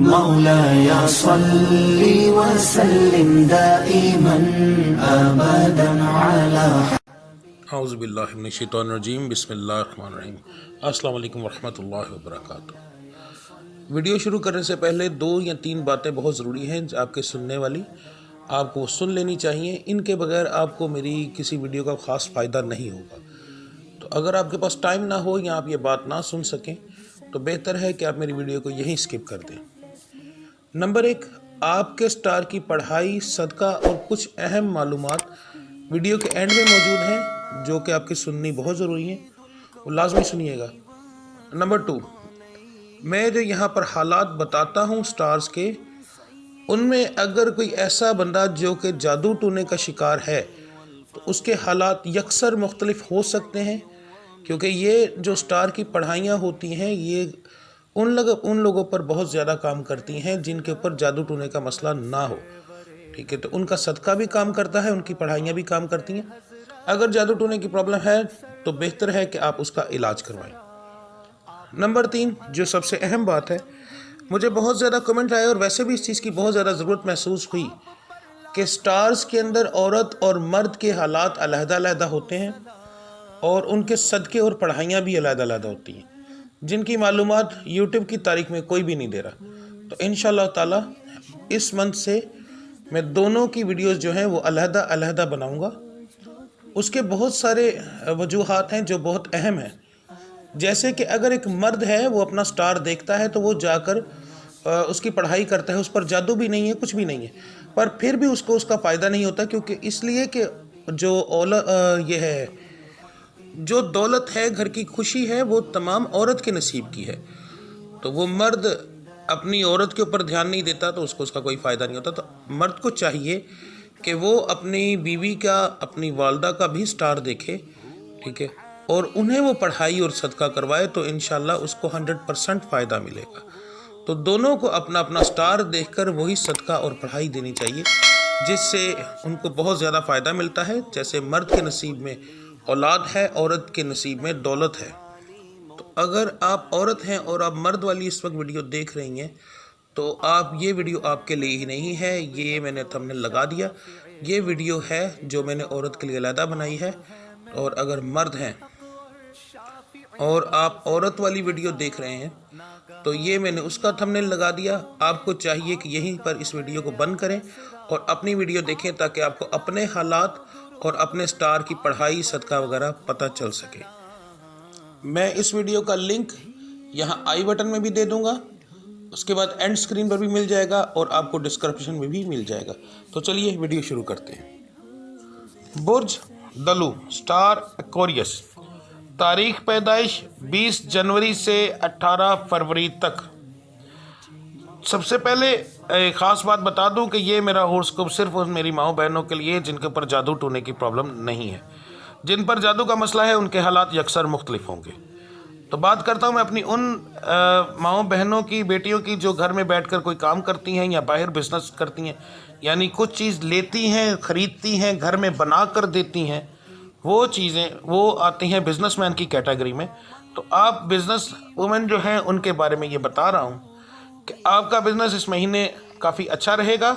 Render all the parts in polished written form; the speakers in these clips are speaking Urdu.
مولاي صل وسلم دائما ابدا على اعوذ باللہ من الشیطان الرجیم، بسم اللہ الرحمن الرحیم۔ السلام علیکم ورحمۃ اللہ وبرکاتہ۔ ویڈیو شروع کرنے سے پہلے 2 یا 3 باتیں بہت ضروری ہیں آپ کے سننے والی، آپ کو سن لینی چاہیے۔ ان کے بغیر آپ کو میری کسی ویڈیو کا خاص فائدہ نہیں ہوگا۔ تو اگر آپ کے پاس ٹائم نہ ہو یا آپ یہ بات نہ سن سکیں تو بہتر ہے کہ آپ میری ویڈیو کو یہیں سکپ کر دیں۔ نمبر 1، آپ کے سٹار کی پڑھائی، صدقہ اور کچھ اہم معلومات ویڈیو کے اینڈ میں موجود ہیں جو کہ آپ کی سننی بہت ضروری ہیں، وہ لازمی سنیے گا۔ نمبر 2، میں جو یہاں پر حالات بتاتا ہوں سٹارز کے، ان میں اگر کوئی ایسا بندہ جو کہ جادو ٹونے کا شکار ہے تو اس کے حالات یکسر مختلف ہو سکتے ہیں، کیونکہ یہ جو سٹار کی پڑھائیاں ہوتی ہیں یہ ان لوگوں پر بہت زیادہ کام کرتی ہیں جن کے اوپر جادو ٹونے کا مسئلہ نہ ہو، ٹھیک ہے؟ تو ان کا صدقہ بھی کام کرتا ہے، ان کی پڑھائیاں بھی کام کرتی ہیں۔ اگر جادو ٹونے کی پرابلم ہے تو بہتر ہے کہ آپ اس کا علاج کروائیں۔ نمبر 3، جو سب سے اہم بات ہے، مجھے بہت زیادہ کمنٹ آئے اور ویسے بھی اس چیز کی بہت زیادہ ضرورت محسوس ہوئی کہ سٹارز کے اندر عورت اور مرد کے حالات علیحدہ علیحدہ ہوتے ہیں اور ان کے صدقے اور پڑھائیاں بھی علیحدہ علیحدہ ہوتی ہیں، جن کی معلومات یوٹیوب کی تاریخ میں کوئی بھی نہیں دے رہا۔ تو انشاءاللہ تعالی اس منتھ سے میں دونوں کی ویڈیوز جو ہیں وہ علیحدہ علیحدہ بناؤں گا۔ اس کے بہت سارے وجوہات ہیں جو بہت اہم ہیں، جیسے کہ اگر ایک مرد ہے وہ اپنا سٹار دیکھتا ہے تو وہ جا کر اس کی پڑھائی کرتا ہے، اس پر جادو بھی نہیں ہے، کچھ بھی نہیں ہے، پر پھر بھی اس کو اس کا فائدہ نہیں ہوتا، کیونکہ اس لیے کہ جو دولت ہے، گھر کی خوشی ہے، وہ تمام عورت کے نصیب کی ہے۔ تو وہ مرد اپنی عورت کے اوپر دھیان نہیں دیتا تو اس کو اس کا کوئی فائدہ نہیں ہوتا۔ تو مرد کو چاہیے کہ وہ اپنی بیوی کا، اپنی والدہ کا بھی سٹار دیکھے، ٹھیک ہے، اور انہیں وہ پڑھائی اور صدقہ کروائے تو انشاءاللہ اس کو 100% فائدہ ملے گا۔ تو دونوں کو اپنا اپنا سٹار دیکھ کر وہی صدقہ اور پڑھائی دینی چاہیے، جس سے ان کو بہت زیادہ فائدہ ملتا ہے۔ جیسے مرد کے نصیب میں اولاد ہے، عورت کے نصیب میں دولت ہے۔ تو اگر آپ عورت ہیں اور آپ مرد والی اس وقت ویڈیو دیکھ رہی ہیں تو یہ ویڈیو آپ کے لیے ہی نہیں ہے، یہ میں نے تھمبنیل لگا دیا، یہ ویڈیو ہے جو میں نے عورت کے لیے علیحدہ بنائی ہے۔ اور اگر مرد ہیں اور آپ عورت والی ویڈیو دیکھ رہے ہیں تو یہ میں نے اس کا تھمبنیل لگا دیا۔ آپ کو چاہیے کہ یہیں پر اس ویڈیو کو بند کریں اور اپنی ویڈیو دیکھیں تاکہ آپ کو اپنے حالات اور اپنے سٹار کی پڑھائی، صدقہ وغیرہ پتہ چل سکے۔ میں اس ویڈیو کا لنک یہاں آئی بٹن میں بھی دے دوں گا، اس کے بعد اینڈ سکرین پر بھی مل جائے گا اور آپ کو ڈسکرپشن میں بھی مل جائے گا۔ تو چلیے ویڈیو شروع کرتے ہیں۔ برج دلو، سٹار ایکویریس، تاریخ پیدائش 20 جنوری سے 18 فروری تک۔ سب سے پہلے ایک خاص بات بتا دوں کہ یہ میرا ہوراسکوپ صرف میری ماؤں بہنوں کے لیے جن کے اوپر جادو ٹونے کی پرابلم نہیں ہے۔ جن پر جادو کا مسئلہ ہے ان کے حالات یکسر مختلف ہوں گے۔ تو بات کرتا ہوں میں اپنی ان ماؤں بہنوں کی، بیٹیوں کی جو گھر میں بیٹھ کر کوئی کام کرتی ہیں یا باہر بزنس کرتی ہیں، یعنی کچھ چیز لیتی ہیں، خریدتی ہیں، گھر میں بنا کر دیتی ہیں، وہ چیزیں وہ آتی ہیں بزنس مین کی کیٹیگری میں۔ تو آپ بزنس وومن جو ہیں ان کے بارے میں یہ بتا رہا ہوں کہ آپ کا بزنس اس مہینے کافی اچھا رہے گا،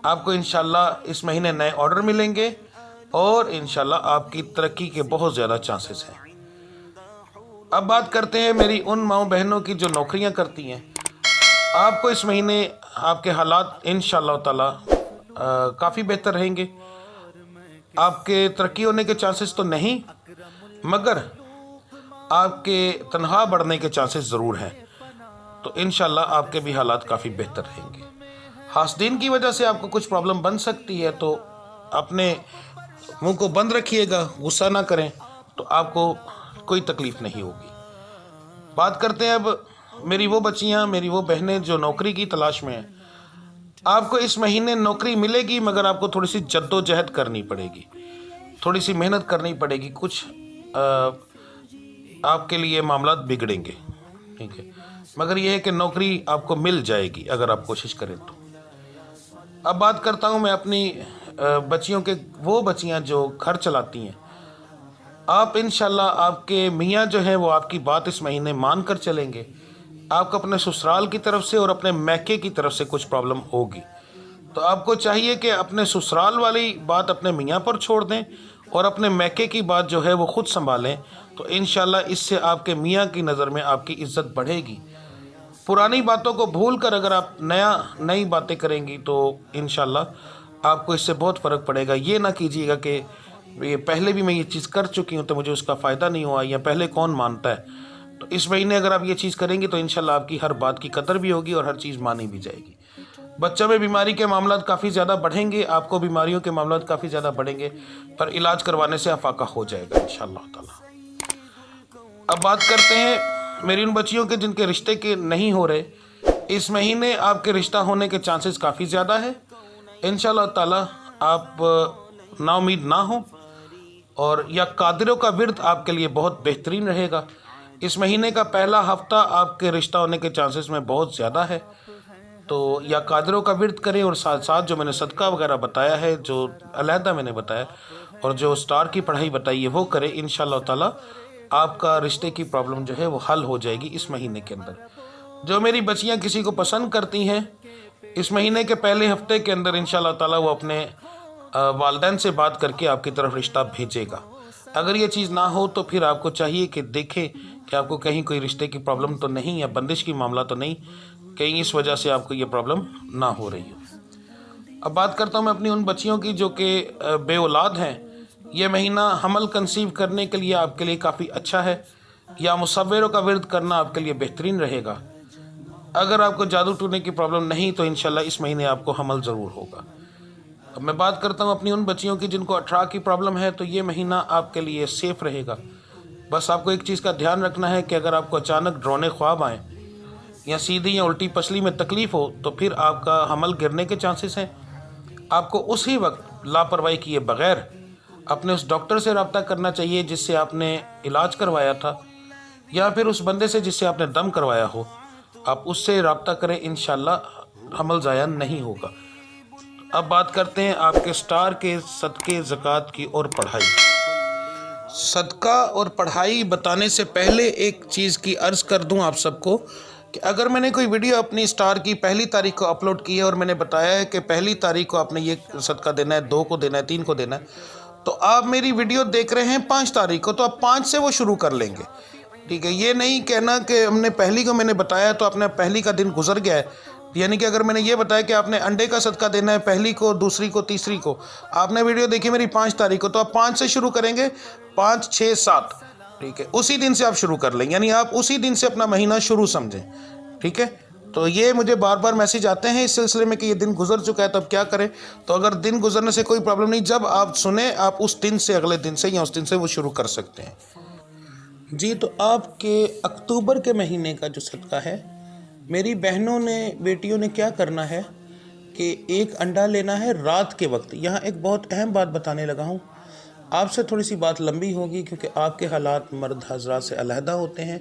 آپ کو انشاءاللہ اس مہینے نئے آرڈر ملیں گے اور انشاءاللہ آپ کی ترقی کے بہت زیادہ چانسز ہیں۔ اب بات کرتے ہیں میری ان ماؤں بہنوں کی جو نوکریاں کرتی ہیں۔ آپ کو اس مہینے آپ کے حالات انشاءاللہ تعالی کافی بہتر رہیں گے۔ آپ کے ترقی ہونے کے چانسز تو نہیں، مگر آپ کے تنخواہ بڑھنے کے چانسز ضرور ہیں۔ تو انشاءاللہ آپ کے بھی حالات کافی بہتر رہیں گے۔ حاسدین کی وجہ سے آپ کو کچھ پرابلم بن سکتی ہے، تو اپنے منہ کو بند رکھیے گا، غصہ نہ کریں تو آپ کو کوئی تکلیف نہیں ہوگی۔ بات کرتے ہیں اب میری وہ بچیاں، میری وہ بہنیں جو نوکری کی تلاش میں ہیں۔ آپ کو اس مہینے نوکری ملے گی، مگر آپ کو تھوڑی سی جد و جہد کرنی پڑے گی، تھوڑی سی محنت کرنی پڑے گی، کچھ آپ کے لیے معاملات بگڑیں گے، ٹھیک ہے، مگر یہ ہے کہ نوکری آپ کو مل جائے گی اگر آپ کوشش کریں تو۔ اب بات کرتا ہوں میں اپنی بچیوں کے، وہ بچیاں جو گھر چلاتی ہیں۔ آپ انشاءاللہ آپ کے میاں جو ہیں وہ آپ کی بات اس مہینے مان کر چلیں گے، آپ کو اپنے سسرال کی طرف سے اور اپنے میکے کی طرف سے کچھ پرابلم ہوگی، تو آپ کو چاہیے کہ اپنے سسرال والی بات اپنے میاں پر چھوڑ دیں اور اپنے میکے کی بات جو ہے وہ خود سنبھالیں، تو انشاءاللہ اس سے آپ کے میاں کی نظر میں آپ کی عزت بڑھے گی۔ پرانی باتوں کو بھول کر اگر آپ نئی باتیں کریں گی تو انشاءاللہ آپ کو اس سے بہت فرق پڑے گا۔ یہ نہ کیجیے گا کہ یہ پہلے بھی میں یہ چیز کر چکی ہوں تو مجھے اس کا فائدہ نہیں ہوا، یا پہلے کون مانتا ہے۔ تو اس مہینے اگر آپ یہ چیز کریں گے تو انشاءاللہ آپ کی ہر بات کی قدر بھی ہوگی اور ہر چیز مانی بھی جائے گی۔ بچوں میں بیماری کے معاملات کافی زیادہ بڑھیں گے، آپ کو بیماریوں کے معاملات کافی زیادہ بڑھیں گے، پر علاج کروانے سے افاقہ ہو جائے گا انشاءاللہ تعالی۔ اب بات کرتے ہیں میری ان بچیوں کے جن کے رشتے کے نہیں ہو رہے۔ اس مہینے آپ کے رشتہ ہونے کے چانسز کافی زیادہ ہے انشاءاللہ تعالی۔ آپ نا امید نہ ہوں، اور یا قادروں کا ورد آپ کے لیے بہت بہترین رہے گا۔ اس مہینے کا پہلا ہفتہ آپ کے رشتہ ہونے کے چانسز میں بہت زیادہ ہے، تو یا قادروں کا ورد کریں اور ساتھ ساتھ جو میں نے صدقہ وغیرہ بتایا ہے، جو علیحدہ میں نے بتایا، اور جو اسٹار کی پڑھائی بتائی ہے وہ کریں انشاءاللہ تعالی۔ آپ کا رشتے کی پرابلم جو ہے وہ حل ہو جائے گی اس مہینے کے اندر۔ جو میری بچیاں کسی کو پسند کرتی ہیں، اس مہینے کے پہلے ہفتے کے اندر انشاءاللہ تعالی وہ اپنے والدین سے بات کر کے آپ کی طرف رشتہ بھیجے گا۔ اگر یہ چیز نہ ہو تو پھر آپ کو چاہیے کہ دیکھیں کہ آپ کو کہیں کوئی رشتے کی پرابلم تو نہیں، یا بندش کی معاملہ تو نہیں، کہیں اس وجہ سے آپ کو یہ پرابلم نہ ہو رہی ہو۔ اب بات کرتا ہوں میں اپنی ان بچیوں کی جو کہ بے اولاد ہیں۔ یہ مہینہ حمل کنسیو کرنے کے لیے آپ کے لیے کافی اچھا ہے، یا مصوروں کا ورد کرنا آپ کے لیے بہترین رہے گا۔ اگر آپ کو جادو ٹونے کی پرابلم نہیں تو انشاءاللہ اس مہینے آپ کو حمل ضرور ہوگا۔ اب میں بات کرتا ہوں اپنی ان بچیوں کی جن کو 18 کی پرابلم ہے، تو یہ مہینہ آپ کے لیے سیف رہے گا۔ بس آپ کو ایک چیز کا دھیان رکھنا ہے کہ اگر آپ کو اچانک ڈرونے خواب آئیں، یا سیدھی یا الٹی پسلی میں تکلیف ہو، تو پھر آپ کا حمل گرنے کے چانسز ہیں۔ آپ کو اسی وقت لاپرواہی کیے بغیر اپنے اس ڈاکٹر سے رابطہ کرنا چاہیے جس سے آپ نے علاج کروایا تھا، یا پھر اس بندے سے جس سے آپ نے دم کروایا ہو، آپ اس سے رابطہ کریں، انشاءاللہ حمل ضائع نہیں ہوگا۔ اب بات کرتے ہیں آپ کے سٹار کے صدقے، زکوٰۃ کی اور پڑھائی۔ صدقہ اور پڑھائی بتانے سے پہلے ایک چیز کی عرض کر دوں آپ سب کو کہ اگر میں نے کوئی ویڈیو اپنی سٹار کی 1 تاریخ کو اپلوڈ کی ہے اور میں نے بتایا ہے کہ 1 تاریخ کو آپ نے یہ صدقہ دینا ہے، 2 کو دینا ہے، 3 کو دینا ہے، تو آپ میری ویڈیو دیکھ رہے ہیں 5 تاریخ کو، تو آپ 5 سے وہ شروع کر لیں گے، ٹھیک ہے؟ یہ نہیں کہنا کہ ہم نے 1 کو میں نے بتایا تو آپ نے 1 کا دن گزر گیا ہے۔ یعنی کہ اگر میں نے یہ بتایا کہ آپ نے انڈے کا صدقہ دینا ہے 1 کو، 2 کو، 3 کو، آپ نے ویڈیو دیکھی میری 5 تاریخ کو، تو آپ 5 سے شروع کریں گے، 5، 6، 7، ٹھیک ہے؟ اسی دن سے آپ شروع کر لیں، یعنی آپ اسی دن سے اپنا مہینہ شروع سمجھیں، ٹھیک ہے؟ تو یہ مجھے بار بار میسیج آتے ہیں اس سلسلے میں کہ یہ دن گزر چکا ہے تو اب کیا کریں؟ تو اگر دن گزرنے سے کوئی پرابلم نہیں، جب آپ سنیں آپ اس دن سے، اگلے دن سے یا اس دن سے وہ شروع کر سکتے ہیں۔ جی، تو آپ کے اکتوبر کے مہینے کا جو صدقہ ہے، میری بہنوں نے، بیٹیوں نے کیا کرنا ہے کہ 1 انڈا لینا ہے رات کے وقت۔ یہاں ایک بہت اہم بات بتانے لگا ہوں، آپ سے تھوڑی سی بات لمبی ہوگی کیونکہ آپ کے حالات مرد حضرات سے علیحدہ ہوتے ہیں،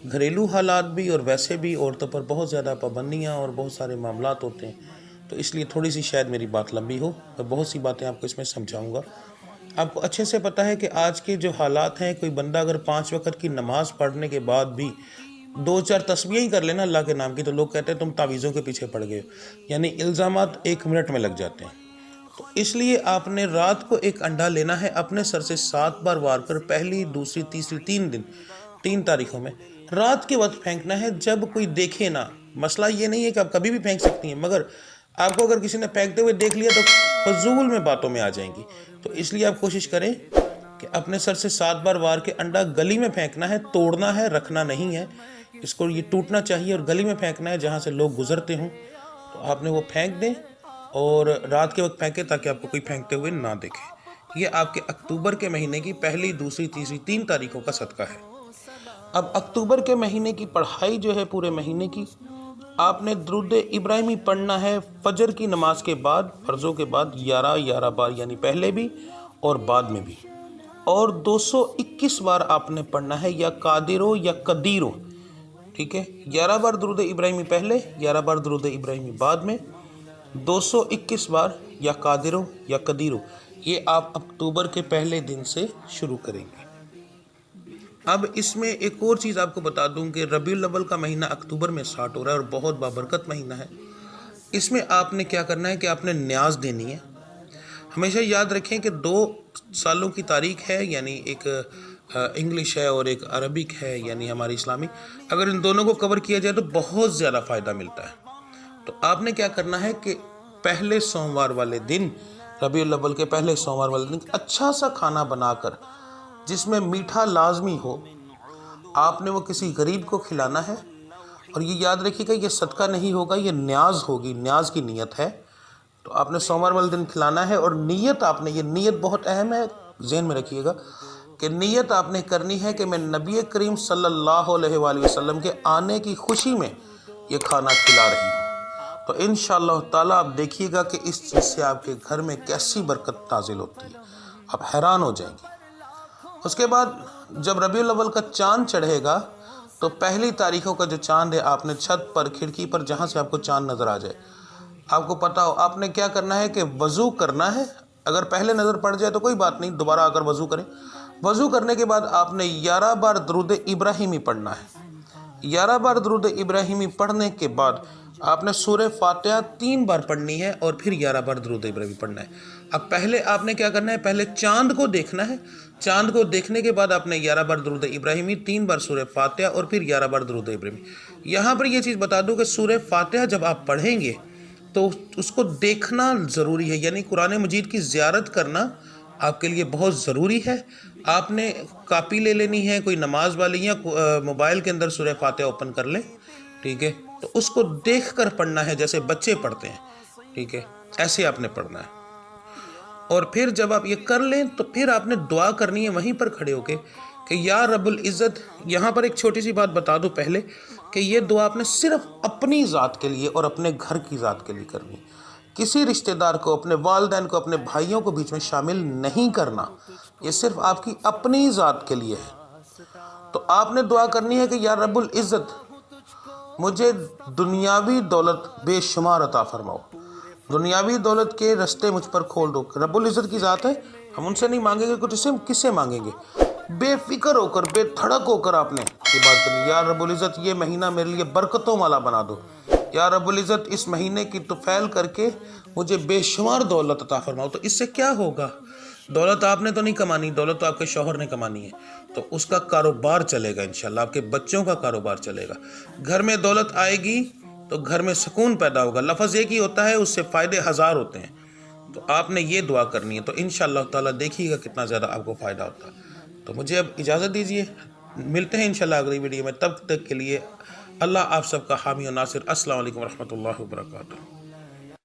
گھریلو حالات بھی اور ویسے بھی عورتوں پر بہت زیادہ پابندیاں اور بہت سارے معاملات ہوتے ہیں، تو اس لیے تھوڑی سی شاید میری بات لمبی ہو، میں بہت سی باتیں آپ کو اس میں سمجھاؤں گا۔ آپ کو اچھے سے پتہ ہے کہ آج کے جو حالات ہیں، کوئی بندہ اگر 5 وقت کی نماز پڑھنے کے بعد بھی 2-4 تسبیحیں ہی کر لینا اللہ کے نام کی، تو لوگ کہتے ہیں تم تعویذوں کے پیچھے پڑ گئے ہو، یعنی الزامات 1 منٹ میں لگ جاتے ہیں۔ تو اس لیے آپ نے رات کو 1 انڈا لینا ہے، اپنے سر سے 7 بار وار کر، 1، 2، 3، 3 تاریخوں میں رات کے وقت پھینکنا ہے جب کوئی دیکھے نہ۔ مسئلہ یہ نہیں ہے کہ آپ کبھی بھی پھینک سکتی ہیں، مگر آپ کو اگر کسی نے پھینکتے ہوئے دیکھ لیا تو فضول میں باتوں میں آ جائیں گی، تو اس لیے آپ کوشش کریں کہ اپنے سر سے 7 بار وار کے انڈا گلی میں پھینکنا ہے، توڑنا ہے، رکھنا نہیں ہے، اس کو یہ ٹوٹنا چاہیے اور گلی میں پھینکنا ہے جہاں سے لوگ گزرتے ہوں، تو آپ نے وہ پھینک دیں اور رات کے وقت پھینکیں تاکہ آپ کو کوئی پھینکتے ہوئے نہ دیکھے۔ یہ آپ کے اکتوبر کے مہینے کی 1، 2، 3، 3 تاریخوں کا صدقہ ہے۔ اب اکتوبر کے مہینے کی پڑھائی جو ہے، پورے مہینے کی آپ نے درود ابراہیمی پڑھنا ہے فجر کی نماز کے بعد، فرضوں کے بعد 11 بار، یعنی پہلے بھی اور بعد میں بھی، اور 221 بار آپ نے پڑھنا ہے، یا قادرو یا قدیرو، ٹھیک ہے؟ 11 بار درود ابراہیمی پہلے، 11 بار درود ابراہیمی بعد میں، 221 بار یا قادرو یا قدیرو۔ یہ آپ اکتوبر کے پہلے دن سے شروع کریں گے۔ اب اس میں ایک اور چیز آپ کو بتا دوں کہ ربیع الاول کا مہینہ اکتوبر میں اسٹارٹ ہو رہا ہے اور بہت بابرکت مہینہ ہے. اس میں آپ نے کیا کرنا ہے کہ آپ نے نیاز دینی ہے. ہمیشہ یاد رکھیں کہ 2 سالوں کی تاریخ ہے، یعنی ایک انگلش ہے اور ایک عربک ہے، یعنی ہماری اسلامی. اگر ان دونوں کو کور کیا جائے تو بہت زیادہ فائدہ ملتا ہے. تو آپ نے کیا کرنا ہے کہ پہلے سوموار والے دن، ربیع الاول کے پہلے سوموار والے دن اچھا سا کھانا بنا کر جس میں میٹھا لازمی ہو، آپ نے وہ کسی غریب کو کھلانا ہے. اور یہ یاد رکھیے گا، یہ صدقہ نہیں ہوگا، یہ نیاز ہوگی، نیاز کی نیت ہے. تو آپ نے سوموار والے دن کھلانا ہے. اور نیت آپ نے، یہ نیت بہت اہم ہے، ذہن میں رکھیے گا کہ نیت آپ نے کرنی ہے کہ میں نبی کریم صلی اللہ علیہ وآلہ وسلم کے آنے کی خوشی میں یہ کھانا کھلا رہی ہوں. تو انشاءاللہ تعالیٰ آپ دیکھیے گا کہ اس چیز سے آپ کے گھر میں کیسی برکت نازل ہوتی ہے، آپ حیران ہو جائیں گے. اس کے بعد جب ربیع الاول کا چاند چڑھے گا تو پہلی تاریخوں کا جو چاند ہے، آپ نے چھت پر، کھڑکی پر، جہاں سے آپ کو چاند نظر آ جائے، آپ کو پتا ہو، آپ نے کیا کرنا ہے کہ وضو کرنا ہے. اگر پہلے نظر پڑ جائے تو کوئی بات نہیں، دوبارہ آ کر وضو کریں. وضو کرنے کے بعد آپ نے 11 بار درود ابراہیمی پڑھنا ہے. 11 بار درود ابراہیمی پڑھنے کے بعد آپ نے سورہ فاتحہ 3 بار پڑھنی ہے اور پھر 11 بار درود ابراہیمی پڑھنا ہے. اب پہلے آپ نے کیا کرنا ہے، پہلے چاند کو دیکھنا ہے. چاند کو دیکھنے کے بعد آپ نے 11 بار درود ابراہیمی، 3 بار سورہ فاتحہ اور پھر 11 بار درود ابراہیمی. یہاں پر یہ چیز بتا دوں کہ سورہ فاتحہ جب آپ پڑھیں گے تو اس کو دیکھنا ضروری ہے، یعنی قرآن مجید کی زیارت کرنا آپ کے لیے بہت ضروری ہے. آپ نے کاپی لے لینی ہے، کوئی نماز والی، یا موبائل کے اندر سورہ فاتحہ اوپن کر لیں، ٹھیک ہے. تو اس کو دیکھ کر پڑھنا ہے جیسے بچے پڑھتے ہیں، ٹھیک ہے، ایسے آپ نے پڑھنا ہے. اور پھر جب آپ یہ کر لیں تو پھر آپ نے دعا کرنی ہے وہیں پر کھڑے ہو کے کہ یا رب العزت. یہاں پر ایک چھوٹی سی بات بتا دوں پہلے کہ یہ دعا آپ نے صرف اپنی ذات کے لیے اور اپنے گھر کی ذات کے لیے کرنی. کسی رشتہ دار کو، اپنے والدین کو، اپنے بھائیوں کو بیچ میں شامل نہیں کرنا. یہ صرف آپ کی اپنی ذات کے لیے ہے. تو آپ نے دعا کرنی ہے کہ یا رب العزت مجھے دنیاوی دولت بے شمار عطا فرماؤ، دنیاوی دولت کے رستے مجھ پر کھول دو. رب العزت کی ذات ہے، ہم ان سے نہیں مانگیں گے کچھ، کس سے مانگیں گے؟ بے فکر ہو کر، بے دھڑک ہو کر آپ نے یہ بات کرنی. یا رب العزت یہ مہینہ میرے لیے برکتوں والا بنا دو. یا رب العزت اس مہینے کی طفیل کر کے مجھے بے شمار دولت عطا فرماؤ. تو اس سے کیا ہوگا؟ دولت آپ نے تو نہیں کمانی، دولت تو آپ کے شوہر نے کمانی ہے. تو اس کا کاروبار چلے گا انشاءاللہ، آپ کے بچوں کا کاروبار چلے گا. گھر میں دولت آئے گی تو گھر میں سکون پیدا ہوگا. لفظ ایک ہی ہوتا ہے، اس سے فائدے ہزار ہوتے ہیں. تو آپ نے یہ دعا کرنی ہے. تو انشاءاللہ تعالیٰ دیکھیے گا کتنا زیادہ آپ کو فائدہ ہوتا ہے. تو مجھے اب اجازت دیجیے، ملتے ہیں انشاءاللہ اگلی ویڈیو میں. تب تک کے لیے اللہ آپ سب کا حامی و ناصر. السلام علیکم ورحمۃ اللہ وبرکاتہ.